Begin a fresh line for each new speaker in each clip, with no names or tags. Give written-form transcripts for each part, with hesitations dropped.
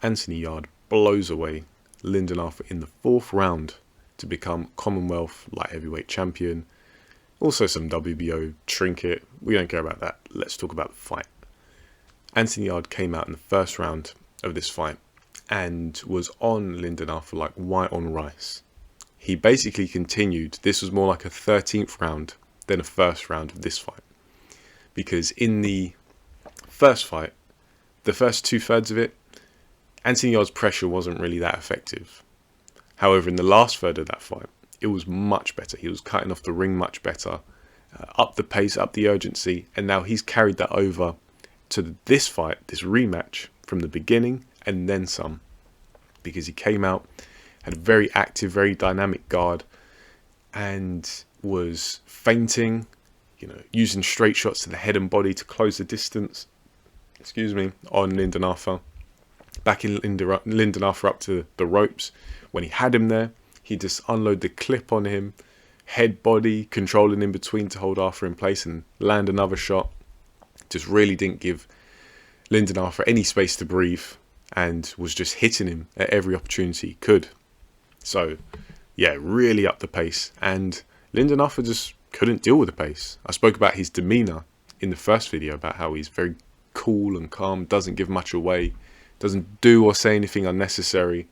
Anthony Yarde blows away Lyndon Arthur in the 4th round to become Commonwealth light heavyweight champion. Also some WBO trinket. We don't care about that. Let's talk about the fight. Anthony Yarde came out in the 1st round of this fight and was on Lyndon Arthur like white on rice. He basically continued. This was more like a 13th round than a 1st round of this fight. Because in the first fight, the first 2/3 of it, Anthony Yarde's pressure wasn't really that effective. However, in the last third of that fight, it was much better. He was cutting off the ring much better, up the pace, up the urgency, and now he's carried that over to this fight, this rematch, from the beginning and then some. Because he came out, had a very active, very dynamic guard, and was feinting, using straight shots to the head and body to close the distance, on Lyndon Arthur. Backing Lyndon Arthur up to the ropes. When he had him there, he just unloaded the clip on him, head, body, controlling in between to hold Arthur in place and land another shot. Just really didn't give Lyndon Arthur any space to breathe and was just hitting him at every opportunity he could. So, yeah, really up the pace. And Lyndon Arthur just couldn't deal with the pace. I spoke about his demeanour in the first video, about how he's very cool and calm, doesn't give much away, doesn't do or say anything unnecessary.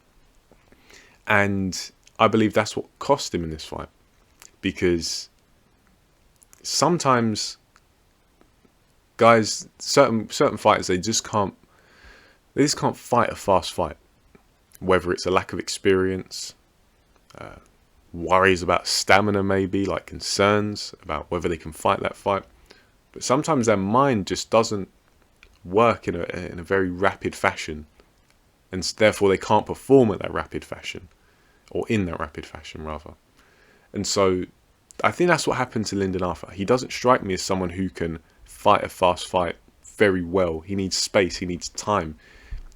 And I believe that's what cost him in this fight. Because sometimes guys, certain fighters, they just can't fight a fast fight. Whether it's a lack of experience, worries about stamina maybe, like concerns about whether they can fight that fight. But sometimes their mind just doesn't work in a very rapid fashion. And therefore they can't perform at that rapid fashion. Or in that rapid fashion, rather. And so I think that's what happened to Lyndon Arthur. He doesn't strike me as someone who can fight a fast fight very well. He needs space, he needs time.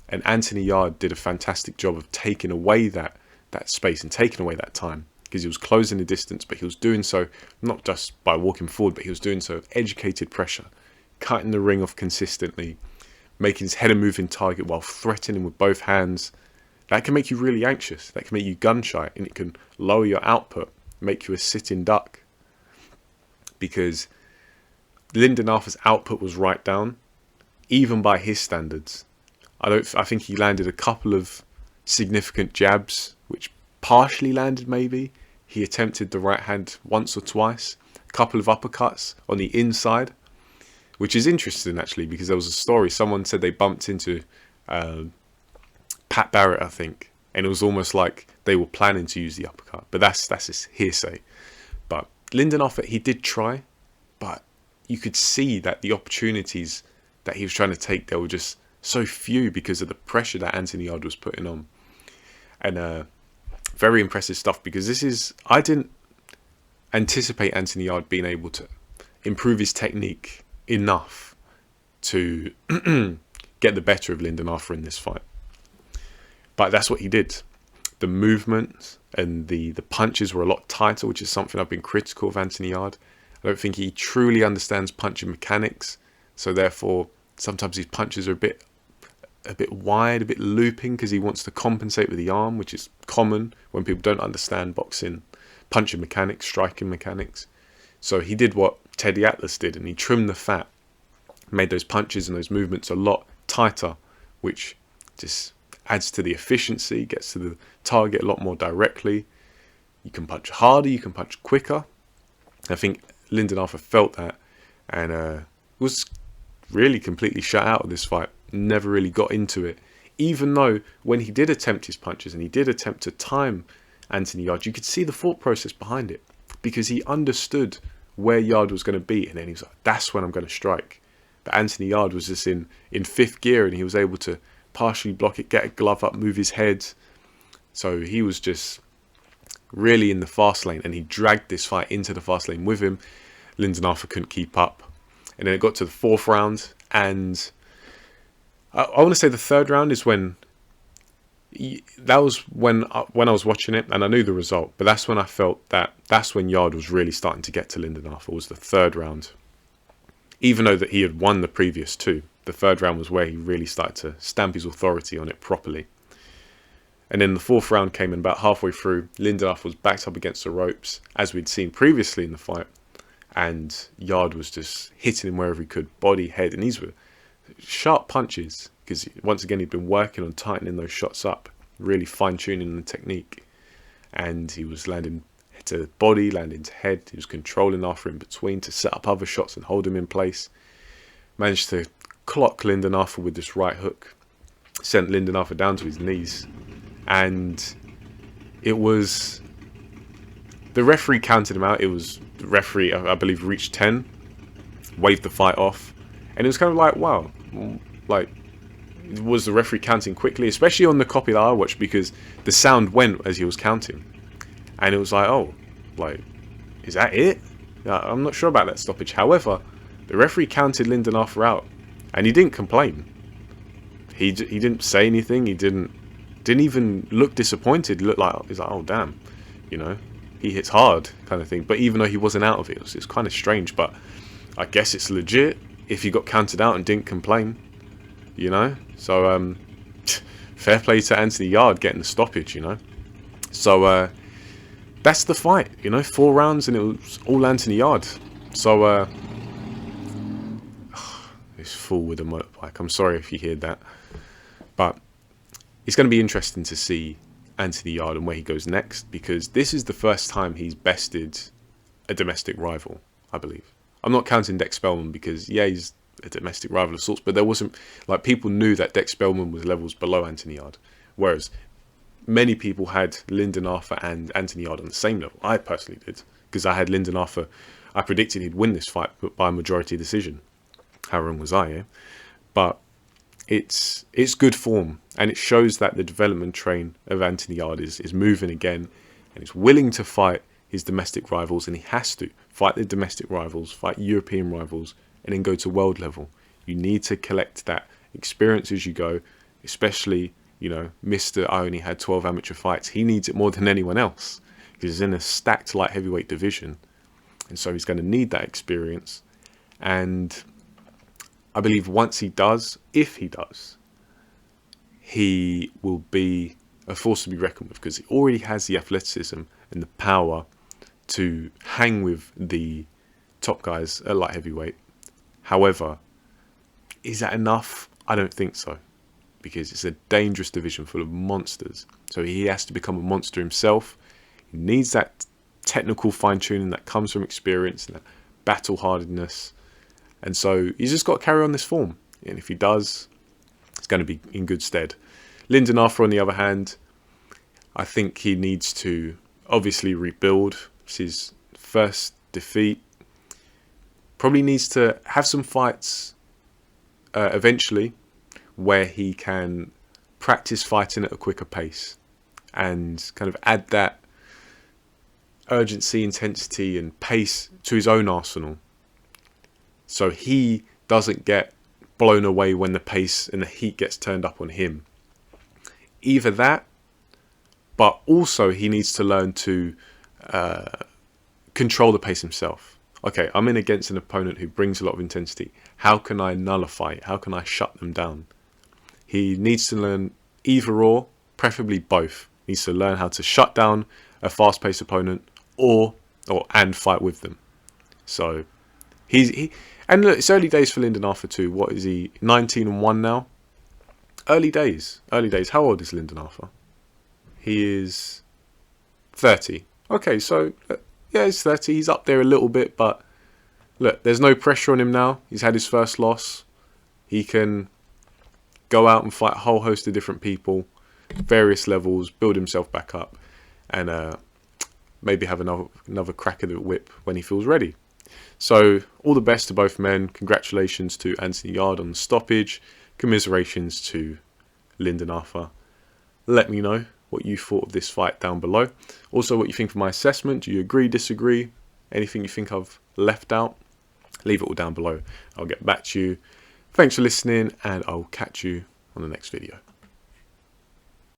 And Anthony Yarde did a fantastic job of taking away that space and taking away that time. Because he was closing the distance, but he was doing so not just by walking forward, but he was doing so with educated pressure. Cutting the ring off consistently, making his head a moving target while threatening with both hands. That can make you really anxious. That can make you gun shy, and it can lower your output, make you a sitting duck. Because Lyndon Arthur's output was right down, even by his standards. I think he landed a couple of significant jabs, which partially landed maybe. He attempted the right hand once or twice. A couple of uppercuts on the inside, which is interesting actually, because there was a story. Someone said they bumped into Pat Barrett, I think, and it was almost like they were planning to use the uppercut. But that's his hearsay. But Lyndon Arthur, he did try, but you could see that the opportunities that he was trying to take, there were just so few because of the pressure that Anthony Yarde was putting on. And very impressive stuff, because I didn't anticipate Anthony Yarde being able to improve his technique enough to get the better of Lyndon Arthur in this fight. But that's what he did. The movement and the punches were a lot tighter, which is something I've been critical of Anthony Yarde. I don't think he truly understands punching mechanics. So therefore, sometimes his punches are a bit wide, a bit looping, because he wants to compensate with the arm, which is common when people don't understand boxing, punching mechanics, striking mechanics. So he did what Teddy Atlas did, and he trimmed the fat, made those punches and those movements a lot tighter, which just adds to the efficiency, gets to the target a lot more directly. You can punch harder, you can punch quicker. I think Lyndon Arthur felt that, and was really completely shut out of this fight. Never really got into it. Even though when he did attempt his punches and he did attempt to time Anthony Yarde, you could see the thought process behind it, because he understood where Yarde was going to be, and then he was like, that's when I'm going to strike. But Anthony Yarde was just in fifth gear, and he was able to partially block it, get a glove up, move his head. So he was just really in the fast lane, and he dragged this fight into the fast lane with him. Lyndon Arthur couldn't keep up. And then it got to the 4th round, and I want to say the 3rd round is when that was when I was watching it, and I knew the result, but that's when I felt that's when Yarde was really starting to get to Lyndon Arthur, was the 3rd round, even though that he had won the previous 2. the third round was where he really started to stamp his authority on it properly. And then the fourth round came in about halfway through. Lyndon Arthur was backed up against the ropes, as we'd seen previously in the fight. And Yarde was just hitting him wherever he could, body, head. And these were sharp punches, because once again, he'd been working on tightening those shots up, really fine-tuning the technique. And he was landing to body, landing to head. He was controlling Arthur in between to set up other shots and hold him in place. Managed to clock Lyndon Arthur with this right hook. Sent Lyndon Arthur down to his knees. And it was... the referee counted him out. It was... the referee, I believe, reached 10. Waved the fight off. And it was kind of like, wow. Like, was the referee counting quickly? Especially on the copy that I watched, because the sound went as he was counting. And it was like, oh, like, is that it? I'm not sure about that stoppage. However, the referee counted Lyndon Arthur out. And he didn't complain. He didn't say anything. He didn't even look disappointed. He looked like, he's like, oh, damn. You know, he hits hard kind of thing. But even though he wasn't out of it, it's kind of strange. But I guess it's legit if he got counted out and didn't complain. You know? So, fair play to Anthony Yarde getting the stoppage, you know? So, that's the fight, you know? 4 rounds and it was all Anthony Yarde. So, this fool with a motorbike. I'm sorry if you heard that. But it's going to be interesting to see Anthony Yarde and where he goes next, because this is the first time he's bested a domestic rival, I believe. I'm not counting Dex Spellman because, yeah, he's a domestic rival of sorts, but there wasn't, like, people knew that Dex Spellman was levels below Anthony Yarde, whereas many people had Lyndon Arthur and Anthony Yarde on the same level. I personally did, because I had Lyndon Arthur. I predicted he'd win this fight by a majority decision. How wrong was I, eh? But it's good form, and it shows that the development train of Anthony Yarde is moving again, and he's willing to fight his domestic rivals, and he has to fight the domestic rivals, fight European rivals, and then go to world level. You need to collect that experience as you go, especially, you know, Mr. I only had 12 amateur fights. He needs it more than anyone else, because he's in a stacked light heavyweight division, and so he's going to need that experience. And I believe once he does, if he does, he will be a force to be reckoned with, because he already has the athleticism and the power to hang with the top guys at light heavyweight. However, is that enough? I don't think so, because it's a dangerous division full of monsters. So he has to become a monster himself. He needs that technical fine-tuning that comes from experience and that battle-hardedness. And so he's just got to carry on this form. And if he does, it's going to be in good stead. Lyndon Arthur, on the other hand, I think he needs to obviously rebuild. It's his first defeat. Probably needs to have some fights eventually where he can practice fighting at a quicker pace and kind of add that urgency, intensity and pace to his own arsenal, so he doesn't get blown away when the pace and the heat gets turned up on him. Either that, but also he needs to learn to control the pace himself. Okay, I'm in against an opponent who brings a lot of intensity. How can I nullify it? How can I shut them down? He needs to learn either or, preferably both. He needs to learn how to shut down a fast-paced opponent and fight with them. So and look, it's early days for Lyndon Arthur too. What is he? 19-1 now. Early days. How old is Lyndon Arthur? He is 30. Okay, so yeah, he's 30. He's up there a little bit, but look, there's no pressure on him now. He's had his first loss. He can go out and fight a whole host of different people, various levels, build himself back up, and maybe have another crack at the whip when he feels ready. So all the best to both men. Congratulations to Anthony Yarde on the stoppage. Commiserations to Lyndon Arthur. Let me know what you thought of this fight down below. Also, what you think of my assessment. Do you agree, disagree? Anything you think I've left out? Leave it all down below. I'll get back to you. Thanks for listening, and I'll catch you on the next video.